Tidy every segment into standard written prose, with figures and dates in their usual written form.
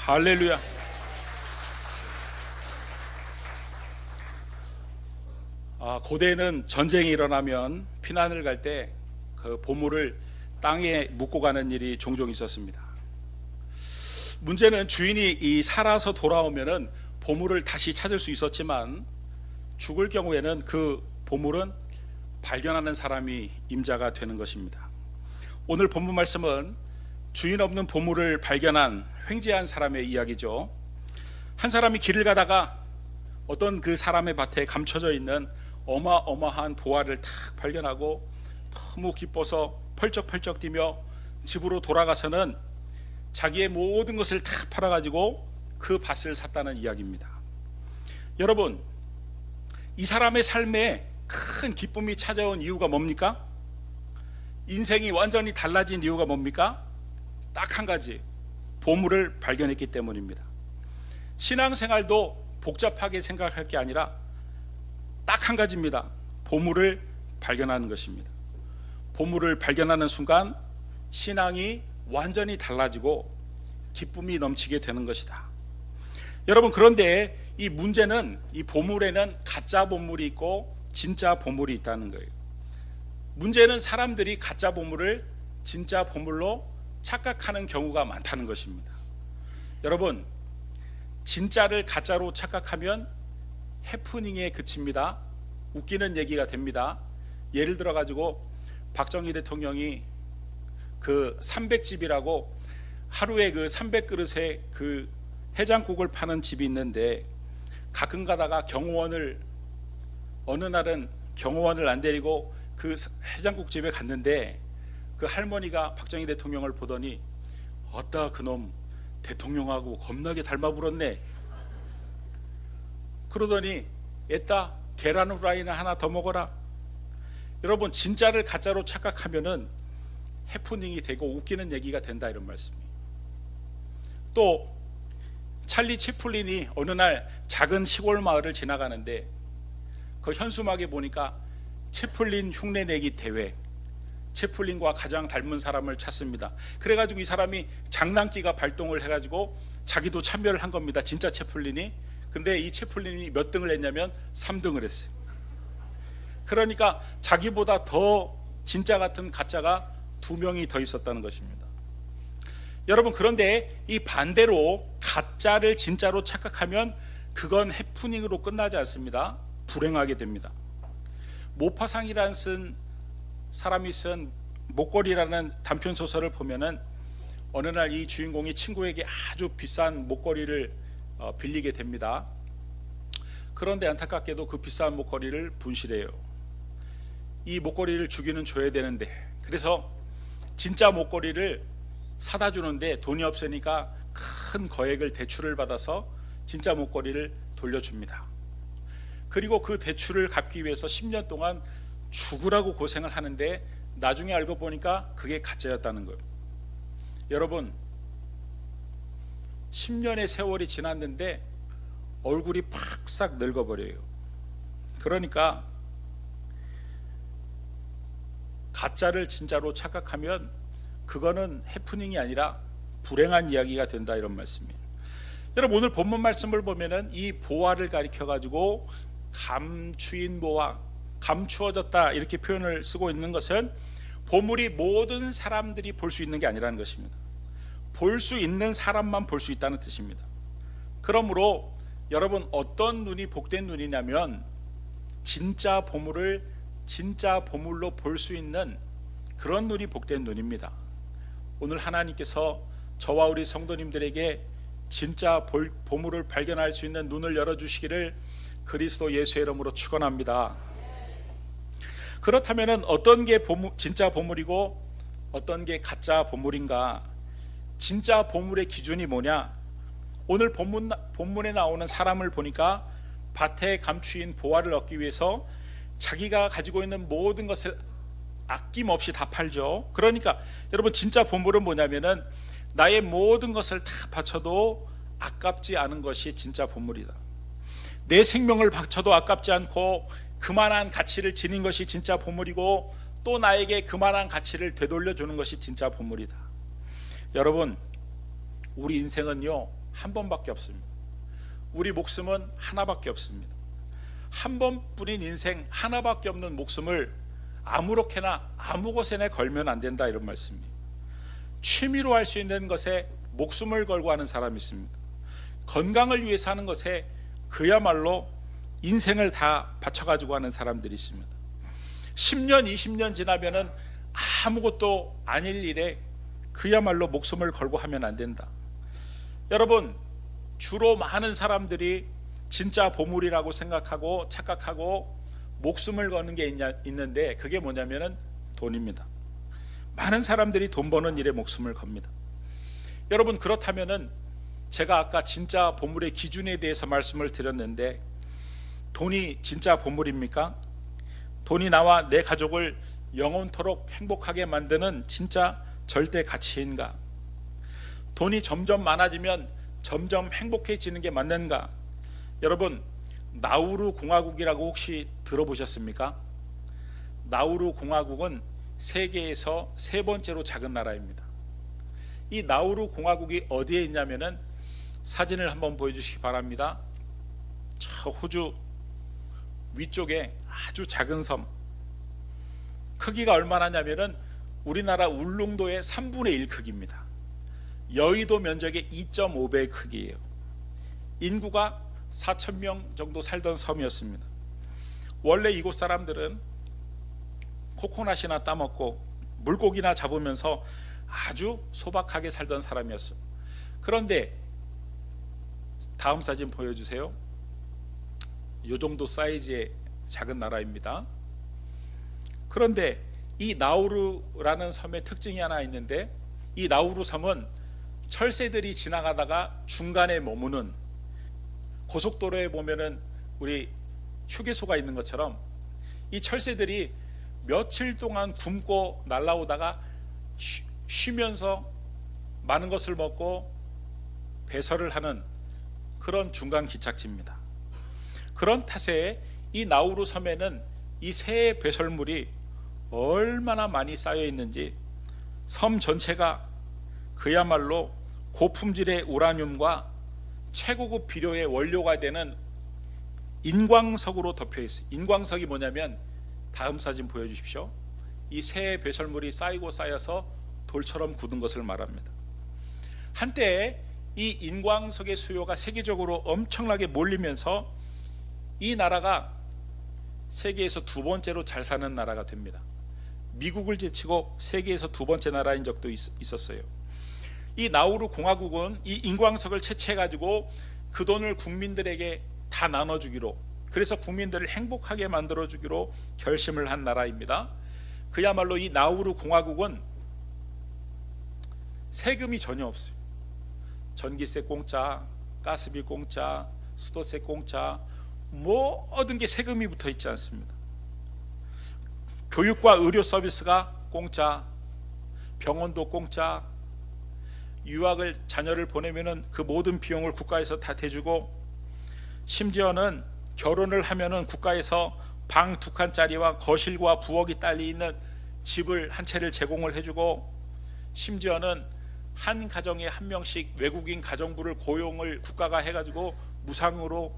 할렐루야. 고대에는 전쟁이 일어나면 피난을 갈 때 그 보물을 땅에 묻고 가는 일이 종종 있었습니다. 문제는 주인이 살아서 돌아오면은 보물을 다시 찾을 수 있었지만 죽을 경우에는 그 보물은 발견하는 사람이 임자가 되는 것입니다. 오늘 본문 말씀은 주인 없는 보물을 발견한 횡재한 사람의 이야기죠. 한 사람이 길을 가다가 어떤 그 사람의 밭에 감춰져 있는 어마어마한 보화를 탁 발견하고 너무 기뻐서 펄쩍펄쩍 뛰며 집으로 돌아가서는 자기의 모든 것을 다 팔아가지고 그 밭을 샀다는 이야기입니다. 여러분, 이 사람의 삶에 큰 기쁨이 찾아온 이유가 뭡니까? 인생이 완전히 달라진 이유가 뭡니까? 딱 한 가지, 보물을 발견했기 때문입니다. 신앙생활도 복잡하게 생각할 게 아니라 딱 한 가지입니다. 보물을 발견하는 것입니다. 보물을 발견하는 순간 신앙이 완전히 달라지고 기쁨이 넘치게 되는 것이다. 여러분, 그런데 이 문제는 이 보물에는 가짜 보물이 있고 진짜 보물이 있다는 거예요. 문제는 사람들이 가짜 보물을 진짜 보물로 착각하는 경우가 많다는 것입니다. 여러분, 진짜를 가짜로 착각하면 해프닝에 그칩니다. 웃기는 얘기가 됩니다. 예를 들어 가지고 박정희 대통령이 그 300집이라고 하루에 그 300그릇의 그 해장국을 파는 집이 있는데 가끔 가다가 어느 날은 경호원을 안 데리고 그 해장국집에 갔는데 그 할머니가 박정희 대통령을 보더니 어따 그놈 대통령하고 겁나게 닮아 불었네 그러더니 애따 계란 후라이나 하나 더 먹어라. 여러분, 진짜를 가짜로 착각하면은 해프닝이 되고 웃기는 얘기가 된다, 이런 말씀이에요. 또 찰리 채플린이 어느 날 작은 시골 마을을 지나가는데 그 현수막에 보니까 채플린 흉내내기 대회, 채플린과 가장 닮은 사람을 찾습니다. 그래가지고 이 사람이 장난기가 발동을 해가지고 자기도 참여를 한 겁니다. 진짜 채플린이. 근데 이 채플린이 몇 등을 했냐면 3등을 했어요. 그러니까 자기보다 더 진짜 같은 가짜가 2명이 더 있었다는 것입니다. 여러분, 그런데 이 반대로 가짜를 진짜로 착각하면 그건 해프닝으로 끝나지 않습니다. 불행하게 됩니다. 모파상이라는 사람이 쓴 목걸이라는 단편소설을 보면은 어느 날 이 주인공이 친구에게 아주 비싼 목걸이를 빌리게 됩니다. 그런데 안타깝게도 그 비싼 목걸이를 분실해요. 이 목걸이를 주기는 줘야 되는데, 그래서 진짜 목걸이를 사다 주는데 돈이 없으니까 큰 거액을 대출을 받아서 진짜 목걸이를 돌려줍니다. 그리고 그 대출을 갚기 위해서 10년 동안 죽으라고 고생을 하는데 나중에 알고 보니까 그게 가짜였다는 거예요. 여러분, 10년의 세월이 지났는데 얼굴이 팍싹 늙어버려요. 그러니까 가짜를 진짜로 착각하면 그거는 해프닝이 아니라 불행한 이야기가 된다, 이런 말씀이에요. 여러분, 오늘 본문 말씀을 보면은 이 보화를 가리켜 가지고 감추인 보화, 감추어졌다 이렇게 표현을 쓰고 있는 것은 보물이 모든 사람들이 볼 수 있는 게 아니라는 것입니다. 볼 수 있는 사람만 볼 수 있다는 뜻입니다. 그러므로 여러분, 어떤 눈이 복된 눈이냐면 진짜 보물을 진짜 보물로 볼 수 있는 그런 눈이 복된 눈입니다. 오늘 하나님께서 저와 우리 성도님들에게 진짜 보물을 발견할 수 있는 눈을 열어주시기를 그리스도 예수의 이름으로 축원합니다. 그렇다면 어떤 게 진짜 보물이고 어떤 게 가짜 보물인가? 진짜 보물의 기준이 뭐냐? 오늘 본문에 나오는 사람을 보니까 밭에 감추인 보화를 얻기 위해서 자기가 가지고 있는 모든 것을 아낌없이 다 팔죠. 그러니까 여러분, 진짜 보물은 뭐냐면은 나의 모든 것을 다 바쳐도 아깝지 않은 것이 진짜 보물이다. 내 생명을 바쳐도 아깝지 않고 그만한 가치를 지닌 것이 진짜 보물이고, 또 나에게 그만한 가치를 되돌려 주는 것이 진짜 보물이다. 여러분, 우리 인생은요 한 번밖에 없습니다. 우리 목숨은 하나밖에 없습니다. 한 번뿐인 인생, 하나밖에 없는 목숨을 아무렇게나 아무 곳에나 걸면 안 된다, 이런 말씀입니다. 취미로 할 수 있는 것에 목숨을 걸고 하는 사람이 있습니다. 건강을 위해서 하는 것에 그야말로 인생을 다 바쳐가지고 하는 사람들이 있습니다. 10년 20년 지나면은 아무것도 아닐 일에 그야말로 목숨을 걸고 하면 안 된다. 여러분, 주로 많은 사람들이 진짜 보물이라고 생각하고 착각하고 목숨을 거는 게 있는데, 그게 뭐냐면은 돈입니다. 많은 사람들이 돈 버는 일에 목숨을 겁니다. 여러분, 그렇다면은 제가 아까 진짜 보물의 기준에 대해서 말씀을 드렸는데, 돈이 진짜 보물입니까? 돈이 나와 내 가족을 영원토록 행복하게 만드는 진짜 절대 가치인가? 돈이 점점 많아지면 점점 행복해지는 게 맞는가? 여러분, 나우루 공화국이라고 혹시 들어보셨습니까? 나우루 공화국은 세계에서 세 번째로 작은 나라입니다. 이 나우루 공화국이 어디에 있냐면은, 사진을 한번 보여주시기 바랍니다. 저 호주 위쪽에 아주 작은 섬, 크기가 얼마나 냐면은 우리나라 울릉도의 3분의 1 크기입니다. 여의도 면적의 2.5배의 크기예요. 인구가 4,000명 정도 살던 섬이었습니다. 원래 이곳 사람들은 코코넛이나 따먹고 물고기나 잡으면서 아주 소박하게 살던 사람이었어요. 그런데 다음 사진 보여주세요. 이 정도 사이즈의 작은 나라입니다. 그런데 이 나우루라는 섬의 특징이 하나 있는데, 이 나우루 섬은 철새들이 지나가다가 중간에 머무는, 고속도로에 보면은 우리 휴게소가 있는 것처럼 이 철새들이 며칠 동안 굶고 날아오다가 쉬면서 많은 것을 먹고 배설을 하는 그런 중간 기착지입니다. 그런 탓에 이 나우루 섬에는 이 새 배설물이 얼마나 많이 쌓여 있는지, 섬 전체가 그야말로 고품질의 우라늄과 최고급 비료의 원료가 되는 인광석으로 덮여 있어요. 인광석이 뭐냐면, 다음 사진 보여주십시오. 이 새 배설물이 쌓이고 쌓여서 돌처럼 굳은 것을 말합니다. 한때 이 인광석의 수요가 세계적으로 엄청나게 몰리면서 이 나라가 세계에서 두 번째로 잘 사는 나라가 됩니다. 미국을 제치고 세계에서 두 번째 나라인 적도 있었어요. 이 나우루 공화국은 이 인광석을 채취해 가지고 그 돈을 국민들에게 다 나눠주기로, 그래서 국민들을 행복하게 만들어주기로 결심을 한 나라입니다. 그야말로 이 나우루 공화국은 세금이 전혀 없어요. 전기세 공짜, 가스비 공짜, 수도세 공짜, 모든 게 세금이 붙어 있지 않습니다. 교육과 의료 서비스가 공짜, 병원도 공짜, 유학을 자녀를 보내면은 그 모든 비용을 국가에서 다 대주고, 심지어는 결혼을 하면은 국가에서 방 2칸짜리와 거실과 부엌이 딸려 있는 집을 한 채를 제공을 해주고, 심지어는 한 가정에 한 명씩 외국인 가정부를 고용을 국가가 해가지고 무상으로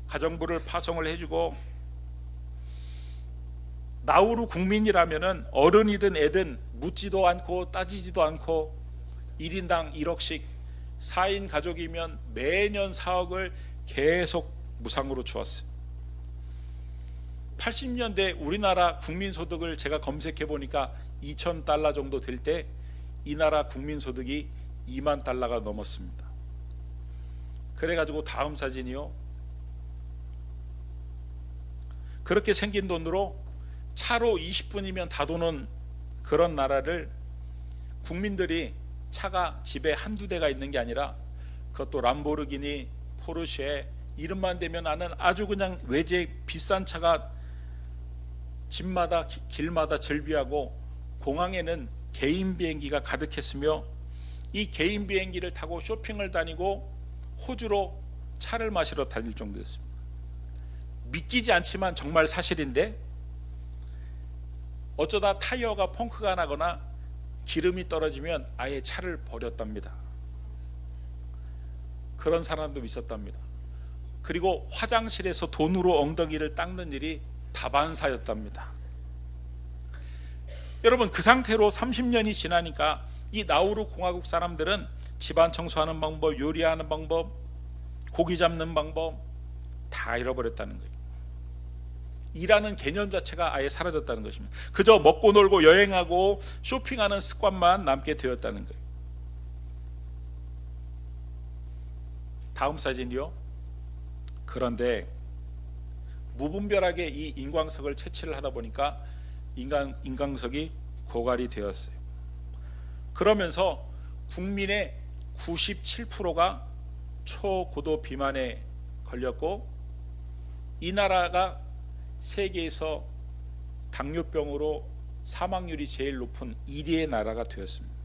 가정부를 파송을 해주고, 나우루 국민이라면은 어른이든 애든 묻지도 않고 따지지도 않고 1인당 1억씩, 4인 가족이면 매년 4억을 계속 무상으로 주었어요. 80년대 우리나라 국민소득을 제가 검색해 보니까 2,000달러 정도 될 때 이 나라 국민소득이 2만 달러가 넘었습니다. 그래가지고 다음 사진이요. 그렇게 생긴 돈으로 차로 20분이면 다 도는 그런 나라를, 국민들이 차가 집에 한두 대가 있는 게 아니라 그것도 람보르기니, 포르쉐, 이름만 대면 아는 아주 그냥 외제 비싼 차가 집마다 길마다 즐비하고, 공항에는 개인 비행기가 가득했으며, 이 개인 비행기를 타고 쇼핑을 다니고 호주로 차를 마시러 다닐 정도였습니다. 믿기지 않지만 정말 사실인데, 어쩌다 타이어가 펑크가 나거나 기름이 떨어지면 아예 차를 버렸답니다. 그런 사람도 있었답니다. 그리고 화장실에서 돈으로 엉덩이를 닦는 일이 다반사였답니다. 여러분, 그 상태로 30년이 지나니까 이 나우루 공화국 사람들은 집안 청소하는 방법, 요리하는 방법, 고기 잡는 방법 다 잃어버렸다는 거예요. 일하는 개념 자체가 아예 사라졌다는 것입니다. 그저 먹고 놀고 여행하고 쇼핑하는 습관만 남게 되었다는 거예요. 다음 사진이요. 그런데 무분별하게 이 인광석을 채취를 하다 보니까 인광석이 고갈이 되었어요. 그러면서 국민의 97%가 초고도 비만에 걸렸고, 이 나라가 세계에서 당뇨병으로 사망률이 제일 높은 1위의 나라가 되었습니다.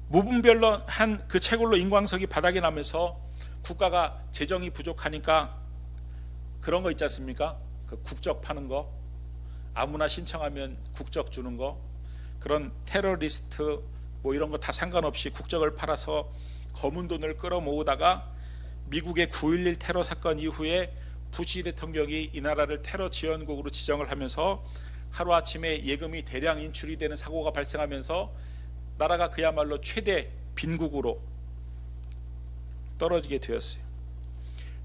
무분별로 한 그 채굴로 인광석이 바닥에 나면서 국가가 재정이 부족하니까 그런 거 있지 않습니까? 그 국적 파는 거, 아무나 신청하면 국적 주는 거, 그런 테러리스트 뭐 이런 거 다 상관없이 국적을 팔아서 검은 돈을 끌어모으다가 미국의 9.11 테러 사건 이후에 부시 대통령이 이 나라를 테러 지원국으로 지정을 하면서 하루아침에 예금이 대량 인출이 되는 사고가 발생하면서 나라가 그야말로 최대 빈국으로 떨어지게 되었어요.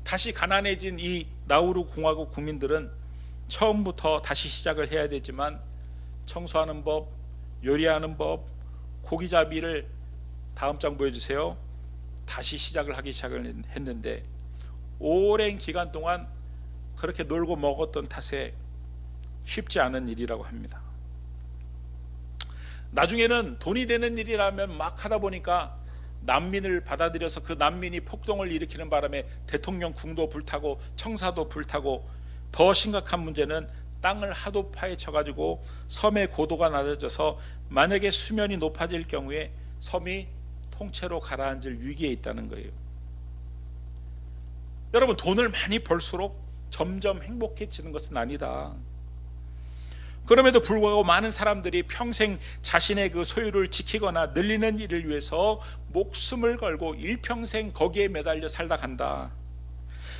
다시 가난해진 이 나우루 공화국 국민들은 처음부터 다시 시작을 해야 되지만 청소하는 법, 요리하는 법, 고기잡이를 다음 장 보여주세요. 다시 시작을 하기 시작을 했는데 오랜 기간 동안 그렇게 놀고 먹었던 탓에 쉽지 않은 일이라고 합니다. 나중에는 돈이 되는 일이라면 막 하다 보니까 난민을 받아들여서 그 난민이 폭동을 일으키는 바람에 대통령 궁도 불타고 청사도 불타고, 더 심각한 문제는 땅을 하도 파헤쳐가지고 섬의 고도가 낮아져서 만약에 수면이 높아질 경우에 섬이 통째로 가라앉을 위기에 있다는 거예요. 여러분, 돈을 많이 벌수록 점점 행복해지는 것은 아니다. 그럼에도 불구하고 많은 사람들이 평생 자신의 그 소유를 지키거나 늘리는 일을 위해서 목숨을 걸고 일평생 거기에 매달려 살다 간다.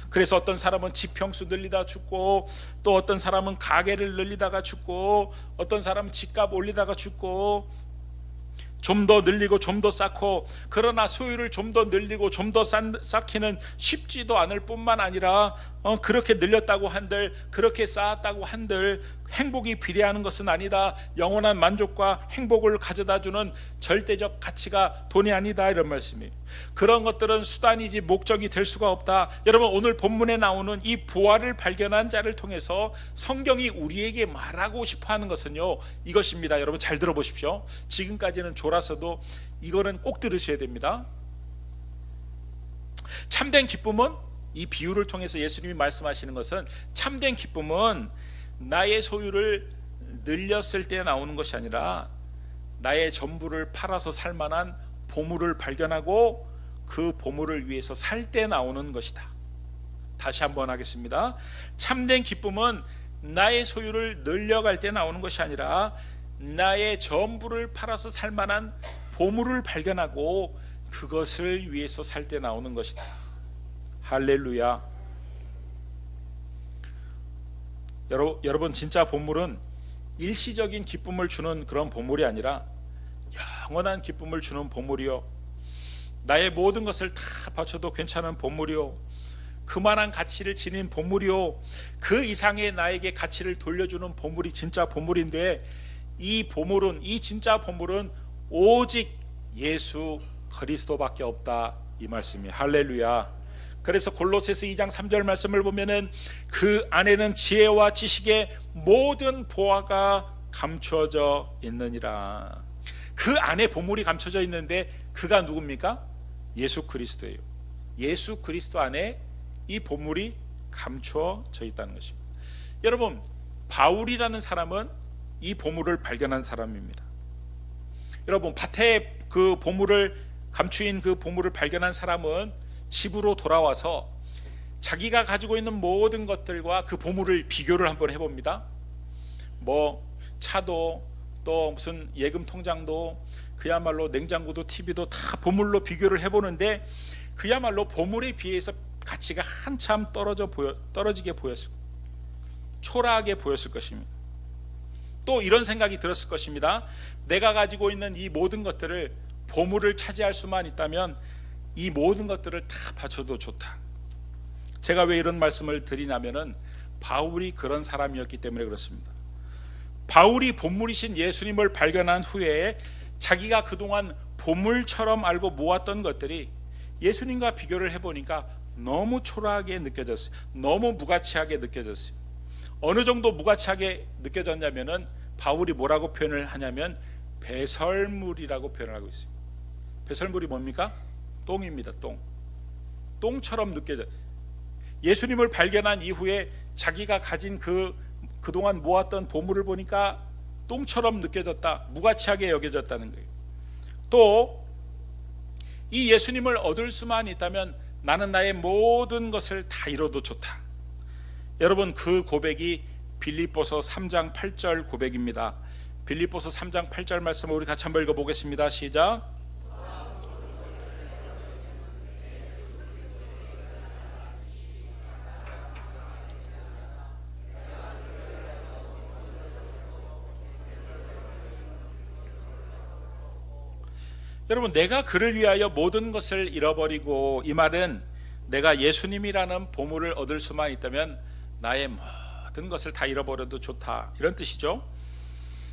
그래서 어떤 사람은 집 평수 늘리다 죽고, 또 어떤 사람은 가게를 늘리다가 죽고, 어떤 사람은 집값 올리다가 죽고, 좀 더 늘리고 좀 더 쌓고, 그러나 소유를 좀 더 늘리고 좀 더 쌓기는 쉽지도 않을 뿐만 아니라 그렇게 늘렸다고 한들, 그렇게 쌓았다고 한들 행복이 비례하는 것은 아니다. 영원한 만족과 행복을 가져다주는 절대적 가치가 돈이 아니다, 이런 말씀이에요. 그런 것들은 수단이지 목적이 될 수가 없다. 여러분, 오늘 본문에 나오는 이 보화를 발견한 자를 통해서 성경이 우리에게 말하고 싶어하는 것은요, 이것입니다. 여러분 잘 들어보십시오. 지금까지는 졸았어도 이거는 꼭 들으셔야 됩니다. 참된 기쁨은, 이 비유를 통해서 예수님이 말씀하시는 것은, 참된 기쁨은 나의 소유를 늘렸을 때 나오는 것이 아니라 나의 전부를 팔아서 살 만한 보물을 발견하고 그 보물을 위해서 살 때 나오는 것이다. 다시 한번 하겠습니다. 참된 기쁨은 나의 소유를 늘려갈 때 나오는 것이 아니라 나의 전부를 팔아서 살 만한 보물을 발견하고 그것을 위해서 살 때 나오는 것이다. 할렐루야. 여러분, 진짜 보물은 일시적인 기쁨을 주는 그런 보물이 아니라 영원한 기쁨을 주는 보물이요, 나의 모든 것을 다 바쳐도 괜찮은 보물이요, 그만한 가치를 지닌 보물이요, 그 이상의 나에게 가치를 돌려주는 보물이 진짜 보물인데, 이 보물은, 이 진짜 보물은 오직 예수 그리스도밖에 없다, 이 말씀이에요. 할렐루야. 그래서 골로새서 2장 3절 말씀을 보면은 그 안에는 지혜와 지식의 모든 보화가 감추어져 있느니라. 그 안에 보물이 감춰져 있는데 그가 누굽니까? 예수 그리스도예요. 예수 그리스도 안에 이 보물이 감추어져 있다는 것입니다. 여러분, 바울이라는 사람은 이 보물을 발견한 사람입니다. 여러분, 밭에 그 보물을 감추인 그 보물을 발견한 사람은 집으로 돌아와서 자기가 가지고 있는 모든 것들과 그 보물을 비교를 한번 해봅니다. 뭐 차도, 또 무슨 예금 통장도, 그야말로 냉장고도 TV도 다 보물로 비교를 해보는데 그야말로 보물에 비해서 가치가 한참 떨어지게 보였을, 초라하게 보였을 것입니다. 또 이런 생각이 들었을 것입니다. 내가 가지고 있는 이 모든 것들을, 보물을 차지할 수만 있다면 이 모든 것들을 다 바쳐도 좋다. 제가 왜 이런 말씀을 드리냐면은 바울이 그런 사람이었기 때문에 그렇습니다. 바울이 보물이신 예수님을 발견한 후에 자기가 그동안 보물처럼 알고 모았던 것들이 예수님과 비교를 해보니까 너무 초라하게 느껴졌어요. 너무 무가치하게 느껴졌어요. 어느 정도 무가치하게 느껴졌냐면은 바울이 뭐라고 표현을 하냐면 배설물이라고 표현을 하고 있어요. 배설물이 뭡니까? 똥입니다. 똥처럼 느껴져요. 예수님을 발견한 이후에 자기가 가진 그동안 모았던 보물을 보니까 똥처럼 느껴졌다, 무가치하게 여겨졌다는 거예요. 또 이 예수님을 얻을 수만 있다면 나는 나의 모든 것을 다 잃어도 좋다. 여러분, 그 고백이 빌립보서 3장 8절 고백입니다. 빌립보서 3장 8절 말씀을 우리 같이 한번 읽어보겠습니다. 시작. 여러분, 내가 그를 위하여 모든 것을 잃어버리고, 이 말은 내가 예수님이라는 보물을 얻을 수만 있다면 나의 모든 것을 다 잃어버려도 좋다, 이런 뜻이죠.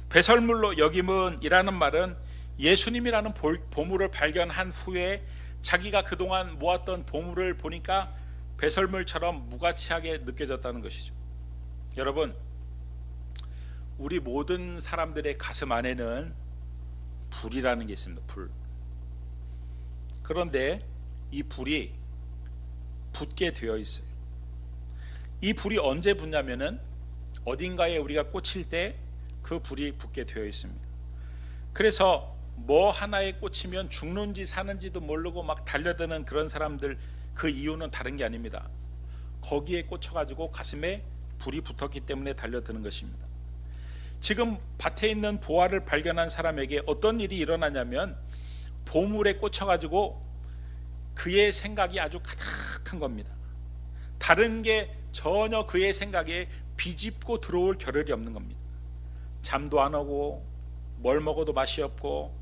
배설물로 여김은이라는 말은 예수님이라는 보물을 발견한 후에 자기가 그동안 모았던 보물을 보니까 배설물처럼 무가치하게 느껴졌다는 것이죠. 여러분, 우리 모든 사람들의 가슴 안에는 불이라는 게 있습니다. 불. 그런데 이 불이 붙게 되어 있어요. 이 불이 언제 붙냐면은 어딘가에 우리가 꽂힐 때 그 불이 붙게 되어 있습니다. 그래서 뭐 하나에 꽂히면 죽는지 사는지도 모르고 막 달려드는 그런 사람들, 그 이유는 다른 게 아닙니다. 거기에 꽂혀가지고 가슴에 불이 붙었기 때문에 달려드는 것입니다. 지금 밭에 있는 보화를 발견한 사람에게 어떤 일이 일어나냐면 보물에 꽂혀가지고 그의 생각이 아주 가득한 겁니다. 다른 게 전혀 그의 생각에 비집고 들어올 겨를이 없는 겁니다. 잠도 안 오고 뭘 먹어도 맛이 없고,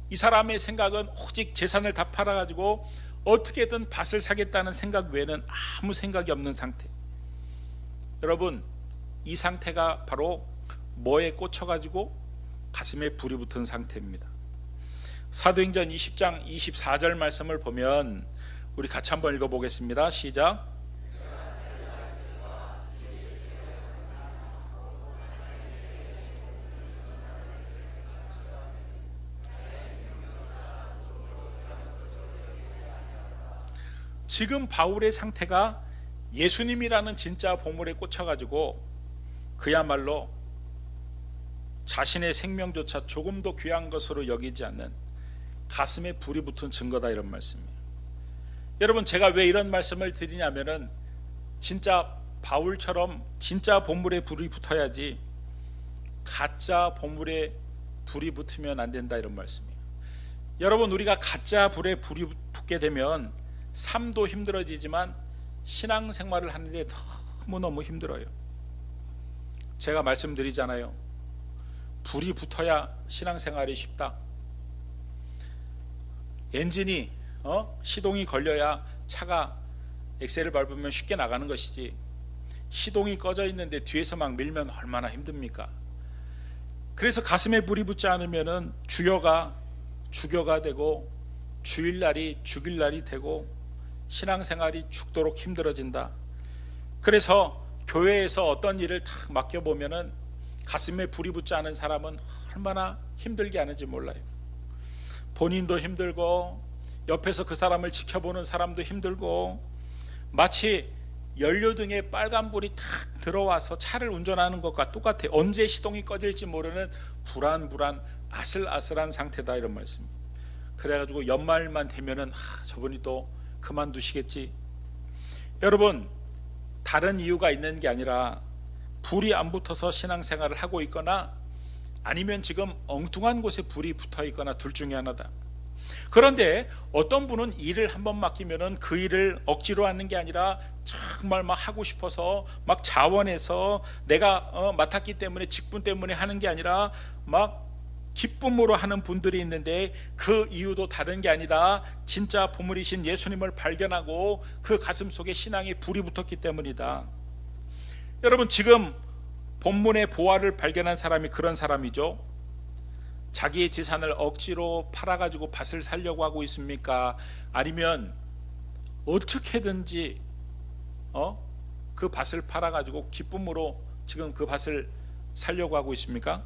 이 사람의 생각은 오직 재산을 다 팔아가지고 어떻게든 밭을 사겠다는 생각 외에는 아무 생각이 없는 상태. 여러분, 이 상태가 바로 뭐에 꽂혀가지고 가슴에 불이 붙은 상태입니다. 사도행전 20장 24절 말씀을 보면 우리 같이 한번 읽어보겠습니다. 시작. 지금 바울의 상태가 예수님이라는 진짜 보물에 꽂혀가지고 그야말로 자신의 생명조차 조금도 귀한 것으로 여기지 않는 가슴에 불이 붙은 증거다, 이런 말씀이에요. 여러분, 제가 왜 이런 말씀을 드리냐면은 진짜 바울처럼 진짜 보물에 불이 붙어야지 가짜 보물에 불이 붙으면 안 된다, 이런 말씀이에요. 여러분, 우리가 가짜 불에 불이 붙게 되면 삶도 힘들어지지만 신앙생활을 하는데 너무너무 힘들어요. 제가 말씀드리잖아요. 불이 붙어야 신앙생활이 쉽다. 엔진이 시동이 걸려야 차가 엑셀을 밟으면 쉽게 나가는 것이지, 시동이 꺼져 있는데 뒤에서 막 밀면 얼마나 힘듭니까? 그래서 가슴에 불이 붙지 않으면은 주여가 주교가 되고 주일날이 죽일날이 되고 신앙생활이 죽도록 힘들어진다. 그래서 교회에서 어떤 일을 탁 맡겨보면은 가슴에 불이 붙지 않은 사람은 얼마나 힘들게 하는지 몰라요. 본인도 힘들고 옆에서 그 사람을 지켜보는 사람도 힘들고, 마치 연료등에 빨간불이 탁 들어와서 차를 운전하는 것과 똑같아요. 언제 시동이 꺼질지 모르는 불안불안 아슬아슬한 상태다, 이런 말씀입니다. 그래가지고 연말만 되면은 저분이 또 그만두시겠지. 여러분, 다른 이유가 있는 게 아니라 불이 안 붙어서 신앙생활을 하고 있거나 아니면 지금 엉뚱한 곳에 불이 붙어 있거나 둘 중에 하나다. 그런데 어떤 분은 일을 한번 맡기면은 그 일을 억지로 하는 게 아니라 정말 막 하고 싶어서 막 자원해서 내가 맡았기 때문에 직분 때문에 하는 게 아니라 막 기쁨으로 하는 분들이 있는데 그 이유도 다른 게 아니라 진짜 보물이신 예수님을 발견하고 그 가슴 속에 신앙의 불이 붙었기 때문이다. 여러분, 지금 본문의 보화를 발견한 사람이 그런 사람이죠. 자기의 재산을 억지로 팔아가지고 밭을 살려고 하고 있습니까? 아니면 어떻게든지 그 밭을 팔아가지고 기쁨으로 지금 그 밭을 살려고 하고 있습니까?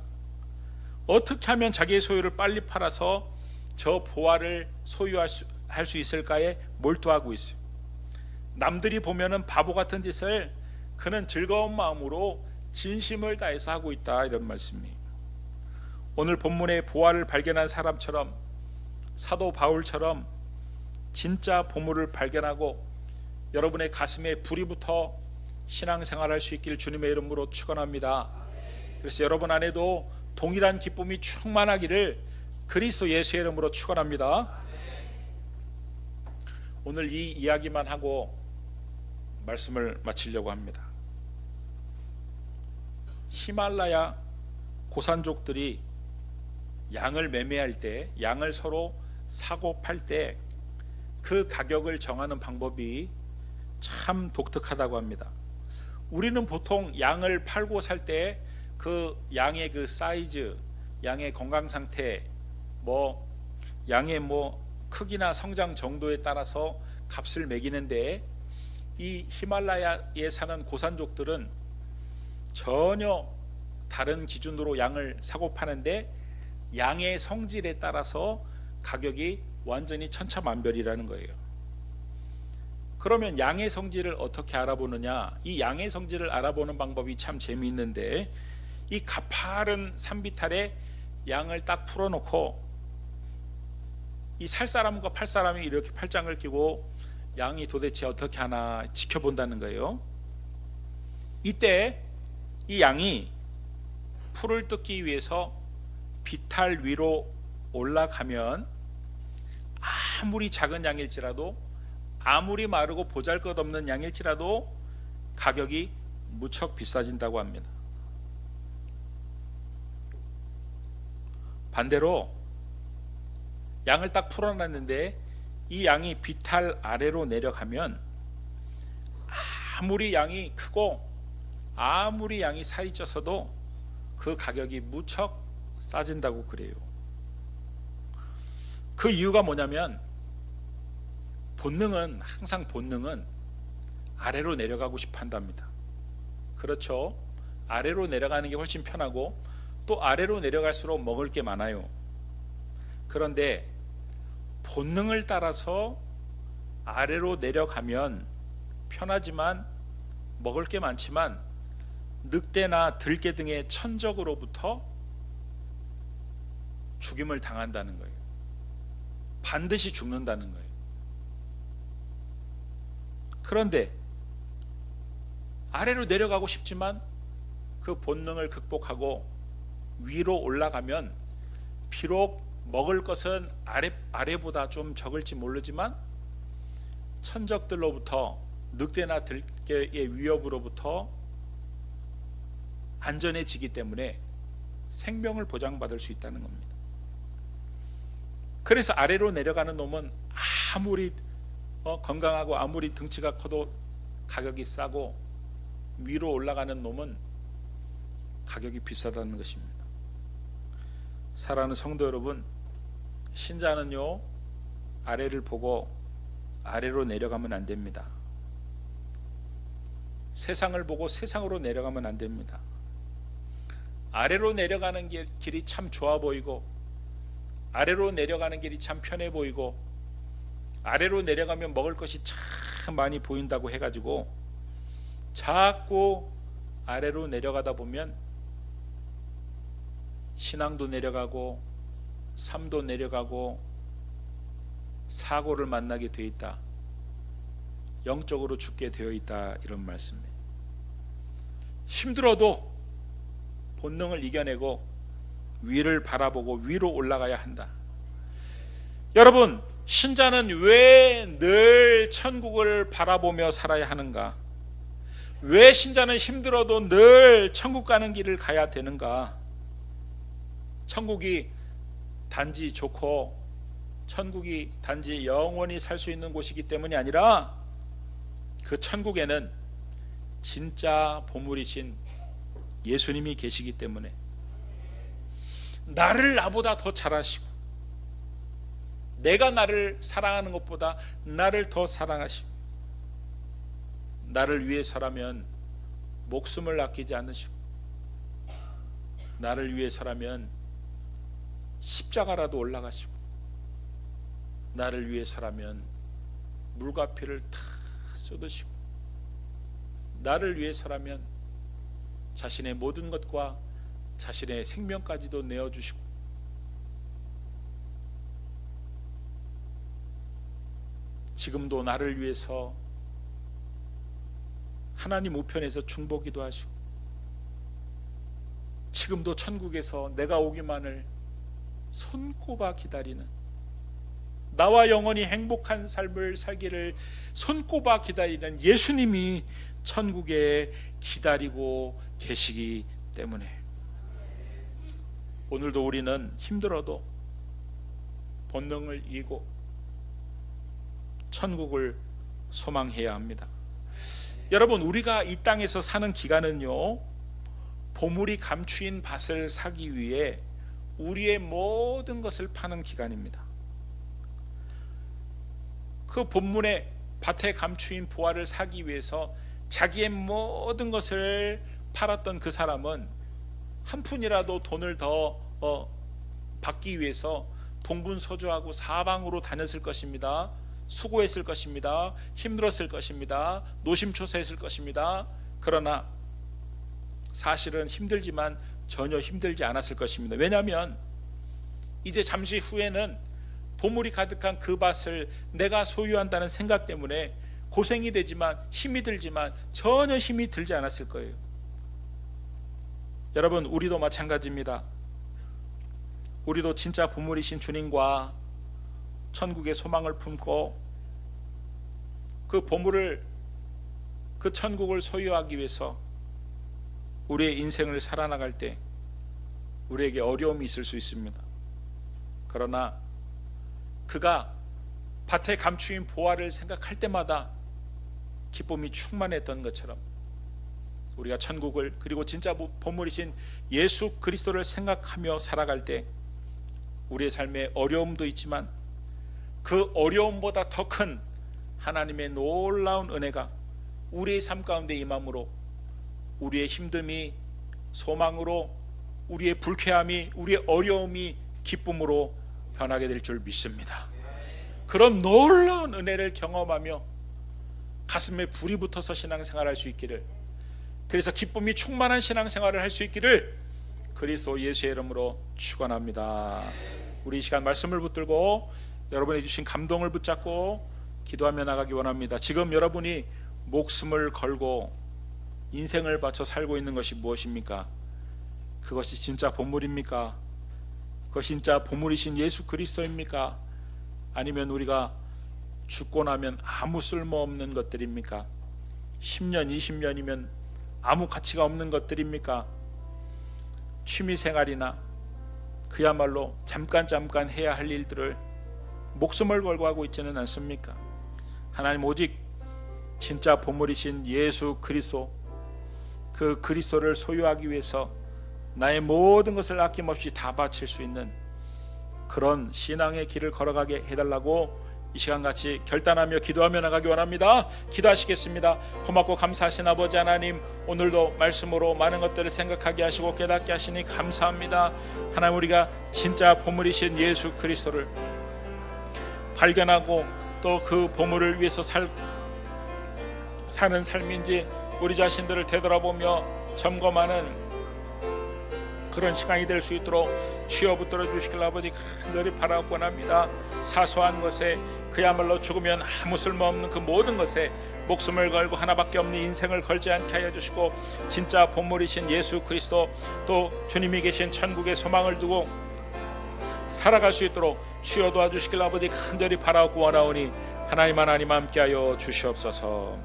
어떻게 하면 자기의 소유를 빨리 팔아서 저 보화를 소유할 수 있을까에 몰두하고 있어요. 남들이 보면은 바보 같은 짓을 그는 즐거운 마음으로 진심을 다해서 하고 있다, 이런 말씀이에요. 오늘 본문의 보화를 발견한 사람처럼, 사도 바울처럼 진짜 보물을 발견하고 여러분의 가슴에 불이 붙어 신앙생활할 수 있기를 주님의 이름으로 축원합니다. 그래서 여러분 안에도 동일한 기쁨이 충만하기를 그리스도 예수의 이름으로 축원합니다. 오늘 이 이야기만 하고 말씀을 마치려고 합니다. 히말라야 고산족들이 양을 매매할 때, 양을 서로 사고 팔 때 그 가격을 정하는 방법이 참 독특하다고 합니다. 우리는 보통 양을 팔고 살 때 그 양의 그 사이즈, 양의 건강 상태, 양의 크기나 성장 정도에 따라서 값을 매기는데, 이 히말라야에 사는 고산족들은 전혀 다른 기준으로 양을 사고 파는데 양의 성질에 따라서 가격이 완전히 천차만별이라는 거예요. 그러면 양의 성질을 어떻게 알아보느냐? 이 양의 성질을 알아보는 방법이 참 재미있는데, 이 가파른 산비탈에 양을 딱 풀어놓고 이 살 사람과 팔 사람이 이렇게 팔짱을 끼고 양이 도대체 어떻게 하나 지켜본다는 거예요. 이때 이 양이 풀을 뜯기 위해서 비탈 위로 올라가면 아무리 작은 양일지라도, 아무리 마르고 보잘것없는 양일지라도 가격이 무척 비싸진다고 합니다. 반대로 양을 딱 풀어놨는데 이 양이 비탈 아래로 내려가면 아무리 양이 크고 아무리 양이 살이 쪄서도 그 가격이 무척 싸진다고 그래요. 그 이유가 뭐냐면, 항상 본능은 아래로 내려가고 싶어 한답니다. 그렇죠? 아래로 내려가는 게 훨씬 편하고 또 아래로 내려갈수록 먹을 게 많아요. 그런데 본능을 따라서 아래로 내려가면 편하지만 먹을 게 많지만 늑대나 들개 등의 천적으로부터 죽임을 당한다는 거예요. 반드시 죽는다는 거예요. 그런데 아래로 내려가고 싶지만 그 본능을 극복하고 위로 올라가면 비록 먹을 것은 아래보다 좀 적을지 모르지만 천적들로부터, 늑대나 들개의 위협으로부터 안전해지기 때문에 생명을 보장받을 수 있다는 겁니다. 그래서 아래로 내려가는 놈은 아무리 건강하고 아무리 등치가 커도 가격이 싸고, 위로 올라가는 놈은 가격이 비싸다는 것입니다. 사랑하는 성도 여러분, 신자는요 아래를 보고 아래로 내려가면 안 됩니다. 세상을 보고 세상으로 내려가면 안 됩니다. 아래로 내려가는 길이 참 좋아 보이고, 아래로 내려가는 길이 참 편해 보이고, 아래로 내려가면 먹을 것이 참 많이 보인다고 해가지고 자꾸 아래로 내려가다 보면 신앙도 내려가고 삶도 내려가고 사고를 만나게 되어 있다, 영적으로 죽게 되어 있다, 이런 말씀이에요. 힘들어도 본능을 이겨내고 위를 바라보고 위로 올라가야 한다. 여러분, 신자는 왜 늘 천국을 바라보며 살아야 하는가? 왜 신자는 힘들어도 늘 천국 가는 길을 가야 되는가? 천국이 단지 좋고 천국이 단지 영원히 살 수 있는 곳이기 때문이 아니라 그 천국에는 진짜 보물이신 예수님이 계시기 때문에 나를 나보다 더 잘 아시고 내가 나를 사랑하는 것보다 나를 더 사랑하시고 나를 위해서라면 목숨을 아끼지 않으시고 나를 위해서라면 십자가라도 올라가시고 나를 위해서라면 물과 피를 다 쏟으시고 나를 위해서라면 자신의 모든 것과 자신의 생명까지도 내어주시고 지금도 나를 위해서 하나님 우편에서 중보기도 하시고 지금도 천국에서 내가 오기만을 손꼽아 기다리는 나와 영원히 행복한 삶을 살기를 손꼽아 기다리는 예수님이 천국에 기다리고 계시기 때문에 오늘도 우리는 힘들어도 본능을 이기고 천국을 소망해야 합니다. 여러분, 우리가 이 땅에서 사는 기간은요, 보물이 감추인 밭을 사기 위해 우리의 모든 것을 파는 기간입니다. 그 본문의 밭에 감추인 보화를 사기 위해서 자기의 모든 것을 팔았던 그 사람은 한 푼이라도 돈을 더 받기 위해서 동분서주하고 사방으로 다녔을 것입니다. 수고했을 것입니다. 힘들었을 것입니다. 노심초사했을 것입니다. 그러나 사실은 힘들지만 전혀 힘들지 않았을 것입니다. 왜냐하면 이제 잠시 후에는 보물이 가득한 그 밭을 내가 소유한다는 생각 때문에 고생이 되지만 힘이 들지만 전혀 힘이 들지 않았을 거예요. 여러분, 우리도 마찬가지입니다. 우리도 진짜 보물이신 주님과 천국의 소망을 품고 그 보물을, 그 천국을 소유하기 위해서 우리의 인생을 살아나갈 때 우리에게 어려움이 있을 수 있습니다. 그러나 그가 밭에 감추인 보화를 생각할 때마다 기쁨이 충만했던 것처럼 우리가 천국을, 그리고 진짜 보물이신 예수 그리스도를 생각하며 살아갈 때 우리의 삶에 어려움도 있지만 그 어려움보다 더 큰 하나님의 놀라운 은혜가 우리의 삶 가운데 임함으로 우리의 힘듦이 소망으로, 우리의 불쾌함이, 우리의 어려움이 기쁨으로 변하게 될 줄 믿습니다. 그런 놀라운 은혜를 경험하며 가슴에 불이 붙어서 신앙생활을 할 수 있기를, 그래서 기쁨이 충만한 신앙생활을 할 수 있기를 그리스도 예수의 이름으로 축원합니다. 우리 이 시간 말씀을 붙들고 여러분이 주신 감동을 붙잡고 기도하며 나가기 원합니다. 지금 여러분이 목숨을 걸고 인생을 바쳐 살고 있는 것이 무엇입니까? 그것이 진짜 보물입니까? 그것이 진짜 보물이신 예수 그리스도입니까? 아니면 우리가 죽고 나면 아무 쓸모없는 것들입니까? 10년, 20년이면 아무 가치가 없는 것들입니까? 취미생활이나 그야말로 잠깐 해야 할 일들을 목숨을 걸고 하고 있지는 않습니까? 하나님, 오직 진짜 보물이신 예수 그리스도, 그 그리스도를 소유하기 위해서 나의 모든 것을 아낌없이 다 바칠 수 있는 그런 신앙의 길을 걸어가게 해달라고 이 시간같이 결단하며 기도하며 나가기 원합니다. 기도하시겠습니다. 고맙고 감사하신 아버지 하나님, 오늘도 말씀으로 많은 것들을 생각하게 하시고 깨닫게 하시니 감사합니다. 하나님, 우리가 진짜 보물이신 예수 그리스도를 발견하고 또 그 보물을 위해서 사는 삶인지 우리 자신들을 되돌아보며 점검하는 그런 시간이 될 수 있도록 주여 붙들어 주시길 아버지 간절히 바라고 원합니다. 사소한 것에 그야말로 죽으면 아무 쓸모없는 그 모든 것에 목숨을 걸고 하나밖에 없는 인생을 걸지 않게 하여 주시고 진짜 본물이신 예수 그리스도 또 주님이 계신 천국의 소망을 두고 살아갈 수 있도록 주여 도와주시길 아버지 간절히 바라고 원하오니 하나님 함께하여 주시옵소서.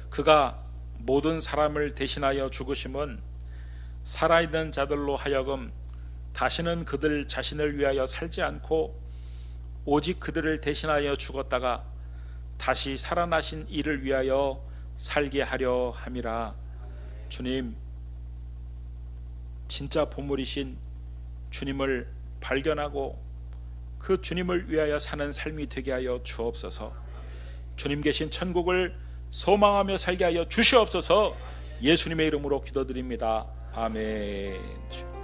그가 모든 사람을 대신하여 죽으심은 살아있는 자들로 하여금 다시는 그들 자신을 위하여 살지 않고 오직 그들을 대신하여 죽었다가 다시 살아나신 이를 위하여 살게 하려 함이라. 주님, 진짜 보물이신 주님을 발견하고 그 주님을 위하여 사는 삶이 되게 하여 주옵소서. 주님 계신 천국을 소망하며 살게 하여 주시옵소서. 예수님의 이름으로 기도드립니다. 아멘.